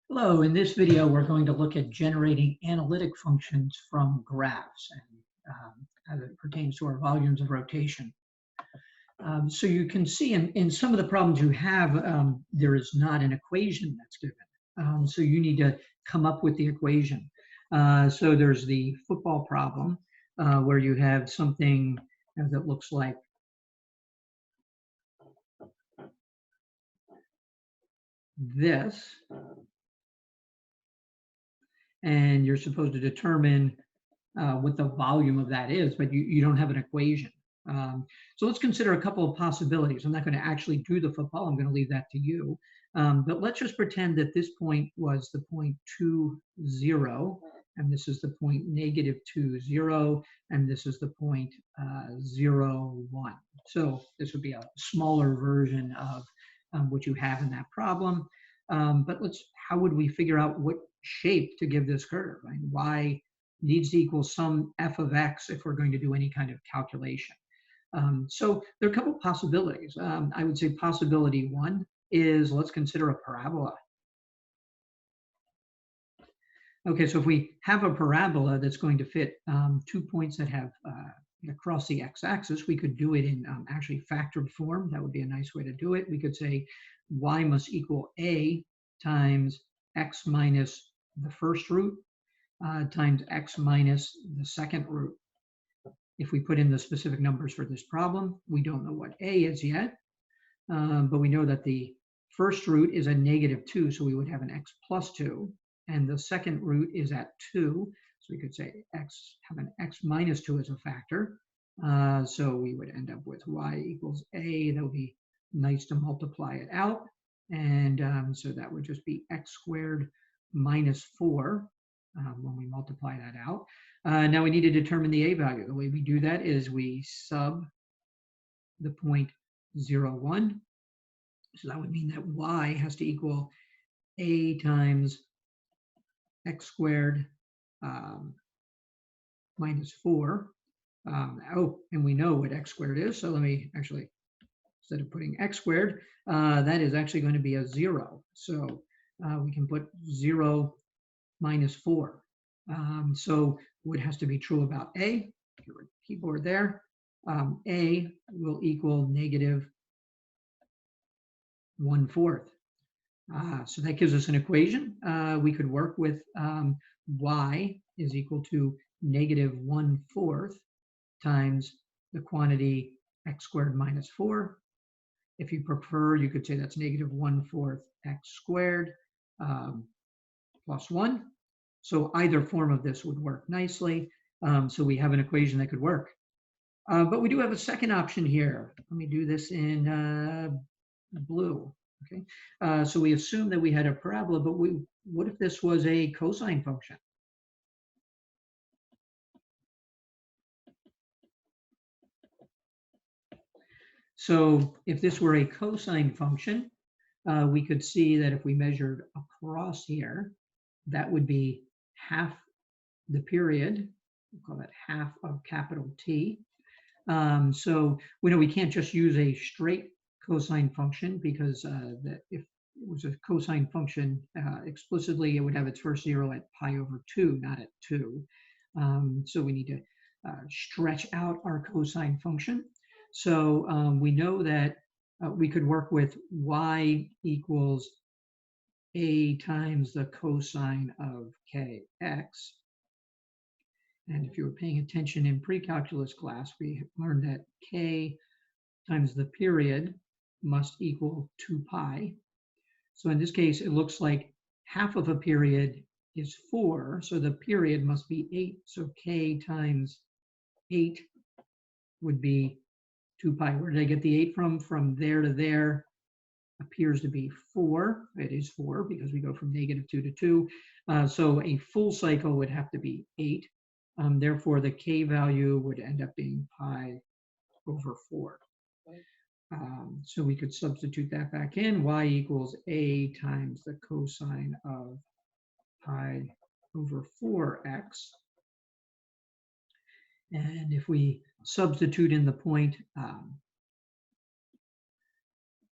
Hello, in this video we're going to look at generating analytic functions from graphs and as it pertains to our volumes of rotation. So you can see in some of the problems you have, there is not an equation that's given. So you need to come up with the equation. So there's the football problem where you have something that looks like this. And you're supposed to determine what the volume of that is, but you don't have an equation. So let's consider a couple of possibilities. I'm not going to actually do the football. I'm going to leave that to you. But let's just pretend that this point was the point 2, 0, and this is the point -2, 0, and this is the point 0, 1. So this would be a smaller version of what you have in that problem. But how would we figure out what shape to give this curve? I mean, y needs to equal some f of x if we're going to do any kind of calculation. So there are a couple of possibilities. I would say possibility one is let's consider a parabola. Okay, so if we have a parabola that's going to fit 2 points that have across the x-axis, we could do it in actually factored form. That would be a nice way to do it. We could say y must equal a times x minus the first root times x minus the second root. If we put in the specific numbers for this problem, we don't know what a is yet, but we know that the first root is a -2, so we would have an x plus 2, and the second root is at 2, so we could say have an x minus 2 as a factor. So we would end up with y equals a. That would be nice to multiply it out, and so that would just be x squared minus 4 when we multiply that out. Now we need to determine the a value. The way we do that is we sub the point 0, 1. So that would mean that y has to equal a times x squared minus 4. And we know what x squared is. So let me actually, instead of putting x squared, that is actually going to be a 0. So we can put 0 minus 4. So what has to be true about a, your keyboard there, a will equal -1/4. So that gives us an equation. We could work with y is equal to -1/4 times the quantity x squared minus 4. If you prefer, you could say that's -1/4 x squared plus 1. So either form of this would work nicely. So we have an equation that could work. But we do have a second option here. Let me do this in blue. Okay. So we assume that we had a parabola, but what if this was a cosine function? So if this were a cosine function, we could see that if we measured across here, that would be half the period. We'll call that half of capital T. So we know we can't just use a straight cosine function because if it was a cosine function explicitly, it would have its first 0 at pi/2, not at 2. So we need to stretch out our cosine function. So we know that we could work with y equals a times the cosine of kx. And if you were paying attention in pre-calculus class, we learned that k times the period must equal 2 pi. So in this case, it looks like half of a period is 4, so the period must be 8. So k times 8 would be 2 pi. Where did I get the 8 from? From there to there appears to be 4. It is 4 because we go from -2 to 2. So a full cycle would have to be 8. Therefore, the k value would end up being pi/4. So we could substitute that back in. Y equals a times the cosine of pi/4x. And if we substitute in the point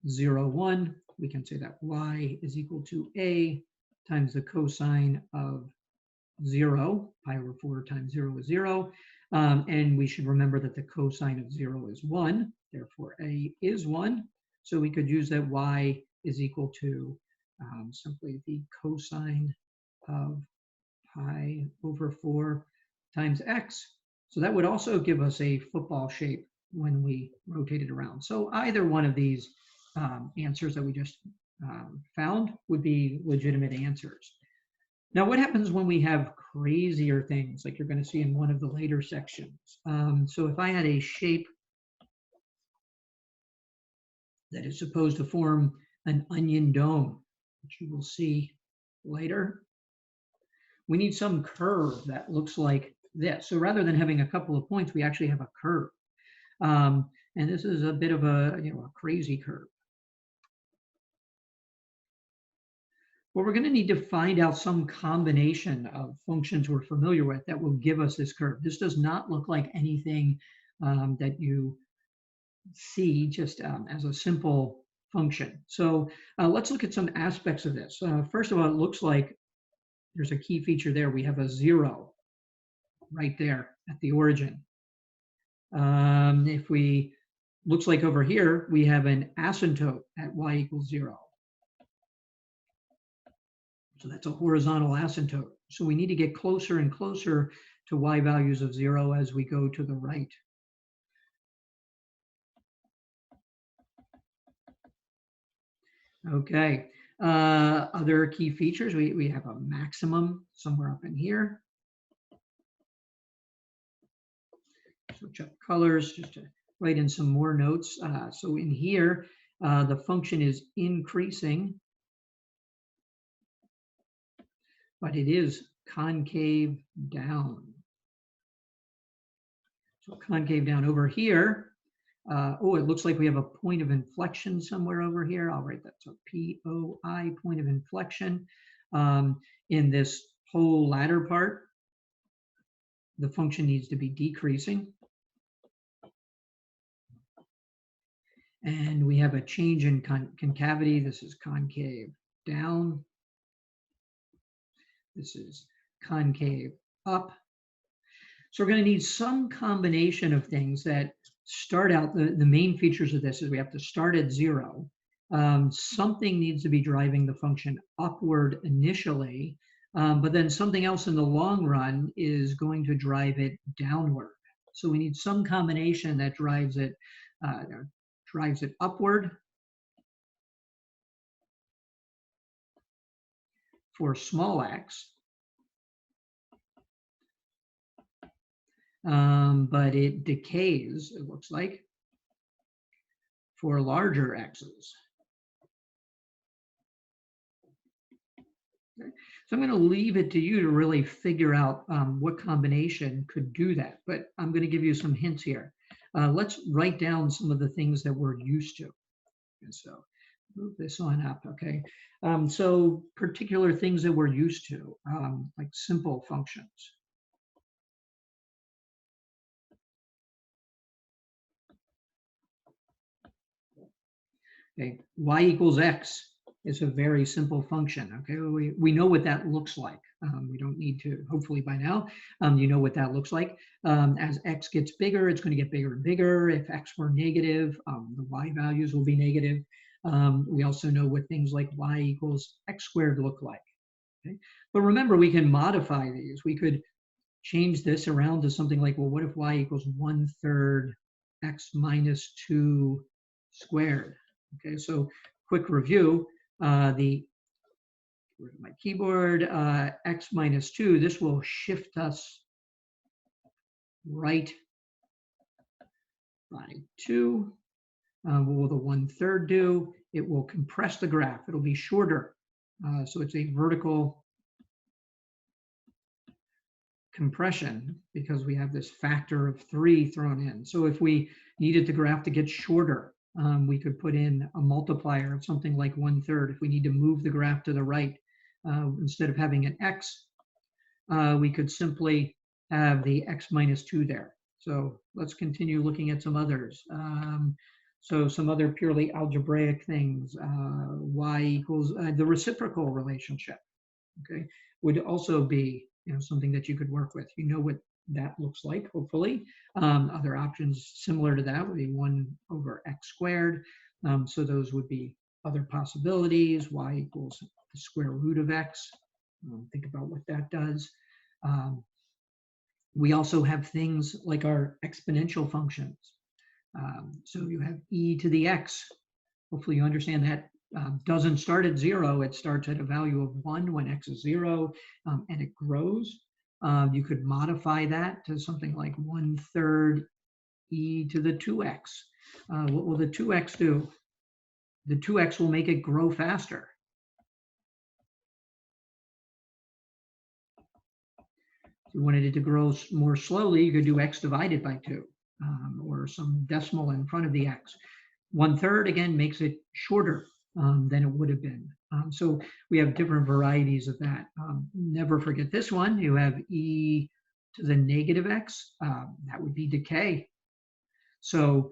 0, 1, we can say that y is equal to a times the cosine of 0. Pi over 4 times 0 is 0. And we should remember that the cosine of 0 is 1. Therefore, a is 1. So we could use that y is equal to simply the cosine of pi over 4 times x. So that would also give us a football shape when we rotate it around. So either one of these answers that we just found would be legitimate answers. Now, what happens when we have crazier things, like you're going to see in one of the later sections? So if I had a shape that is supposed to form an onion dome, which you will see later, we need some curve that looks like this. So rather than having a couple of points, we actually have a curve. And this is a bit of a crazy curve. Well, we're going to need to find out some combination of functions we're familiar with that will give us this curve. This does not look like anything that you see just as a simple function. So let's look at some aspects of this. First of all, it looks like there's a key feature there. We have a 0 right there at the origin. If we, looks like over here, we have an asymptote at y equals 0. So that's a horizontal asymptote. So we need to get closer and closer to y values of 0 as we go to the right. Okay, other key features, we have a maximum somewhere up in here. Switch up colors just to write in some more notes. So in here, the function is increasing, but it is concave down. So concave down over here. Oh, it looks like we have a point of inflection somewhere over here. I'll write that. So POI, point of inflection. In this whole latter part, the function needs to be decreasing. And we have a change in concavity. This is concave down. This is concave up. So we're going to need some combination of things that start out, the main features of this is we have to start at 0. Something needs to be driving the function upward initially, but then something else in the long run is going to drive it downward. So we need some combination that drives it upward for small x, but it decays, it looks like, for larger x's. Okay. So I'm going to leave it to you to really figure out what combination could do that, but I'm going to give you some hints here. Let's write down some of the things that we're used to. And so move this on up, okay? So particular things that we're used to, like simple functions. Okay, y equals x is a very simple function, okay? We know what that looks like. We don't need to, hopefully by now, you know what that looks like. As x gets bigger, it's going to get bigger and bigger. If x were negative, the y values will be negative. We also know what things like y equals x squared look like. Okay? But remember, we can modify these. We could change this around to something like, well, what if y equals 1/3 x minus 2 squared? Okay, so quick review. Where's my keyboard? X minus 2, this will shift us right by 2. What will the 1/3 do? It will compress the graph. It'll be shorter. So it's a vertical compression because we have this factor of 3 thrown in. So if we needed the graph to get shorter, we could put in a multiplier of something like 1/3. If we need to move the graph to the right, instead of having an x, we could simply have the x minus 2 there. So let's continue looking at some others. So some other purely algebraic things, y equals the reciprocal relationship. okay, would also be, something that you could work with. You know what that looks like, hopefully. Other options similar to that would be 1 over x squared. So those would be other possibilities. Y equals the square root of x. Think about what that does. We also have things like our exponential functions. So you have e to the x. Hopefully you understand that doesn't start at 0. It starts at a value of 1 when x is 0, and it grows. You could modify that to something like 1/3 e to the 2x. What will the 2x do? The 2x will make it grow faster. If you wanted it to grow more slowly, you could do x divided by 2, or some decimal in front of the x. 1/3, again, makes it shorter than it would have been. So we have different varieties of that. Never forget this one. You have e to the negative x. That would be decay. So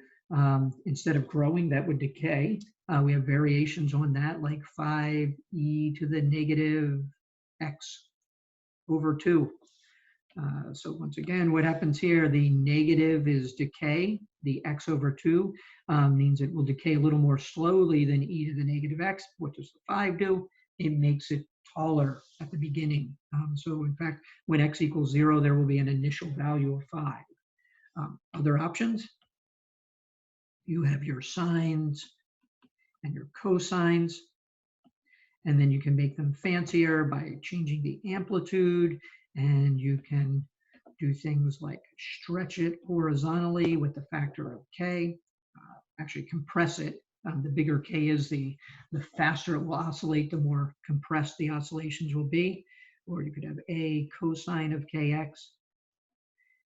instead of growing, that would decay. We have variations on that, like 5e to the negative x over 2. So once again, what happens here, the negative is decay. The x over 2 means it will decay a little more slowly than e to the negative x. What does the 5 do? It makes it taller at the beginning. So in fact, when x equals 0, there will be an initial value of 5. Other options, you have your sines and your cosines, and then you can make them fancier by changing the amplitude, and you can do things like stretch it horizontally with the factor of k, actually compress it. The bigger k is, the faster it will oscillate, the more compressed the oscillations will be. Or you could have a cosine of kx.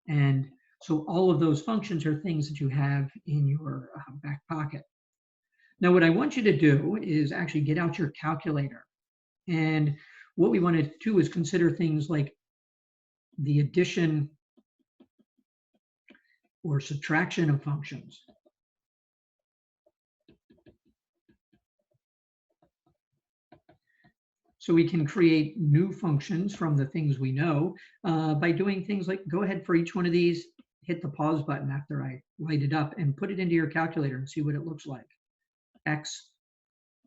And so all of those functions are things that you have in your back pocket. Now, what I want you to do is actually get out your calculator. And what we want to do is consider things like the addition or subtraction of functions. So we can create new functions from the things we know by doing things like, go ahead for each one of these, hit the pause button after I light it up and put it into your calculator and see what it looks like. X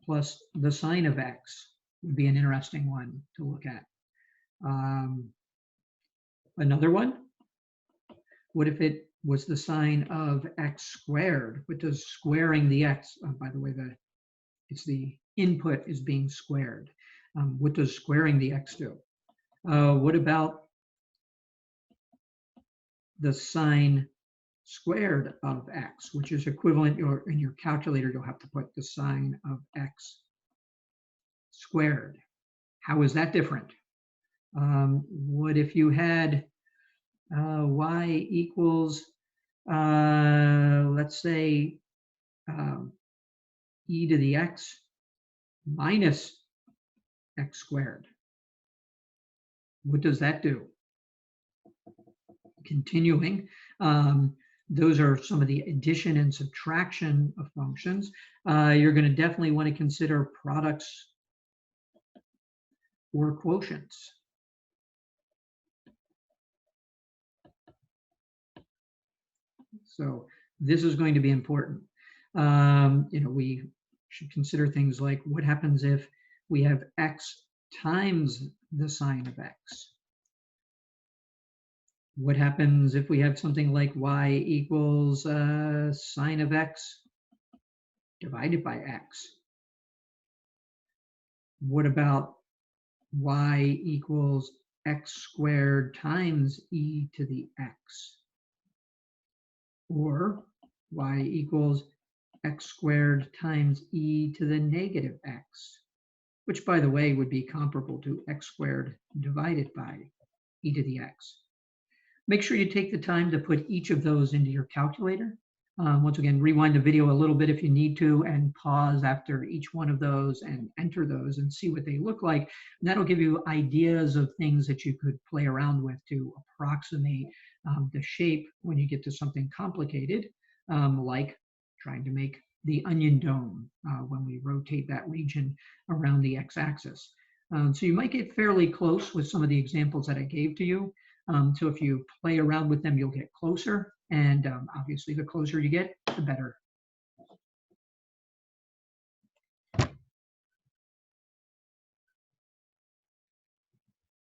plus the sine of x would be an interesting one to look at. Another one, what if it was the sine of x squared? What does squaring the x, by the way, it's the input is being squared. What does squaring the x do? What about the sine squared of x, which is equivalent, or in your calculator, you'll have to put the sine of x squared. How is that different? What if you had y equals, let's say, e to the x minus x squared? What does that do? Continuing, those are some of the addition and subtraction of functions. You're going to definitely want to consider products or quotients. So this is going to be important. We should consider things like, what happens if we have x times the sine of x? What happens if we have something like y equals sine of x divided by x? What about y equals x squared times e to the x? Or y equals x squared times e to the negative x, which, by the way, would be comparable to x squared divided by e to the x. Make sure you take the time to put each of those into your calculator. Once again, rewind the video a little bit if you need to, and pause after each one of those and enter those and see what they look like. And that'll give you ideas of things that you could play around with to approximate the shape when you get to something complicated, like trying to make the onion dome when we rotate that region around the x-axis. So you might get fairly close with some of the examples that I gave to you. So if you play around with them, you'll get closer. And obviously, the closer you get, the better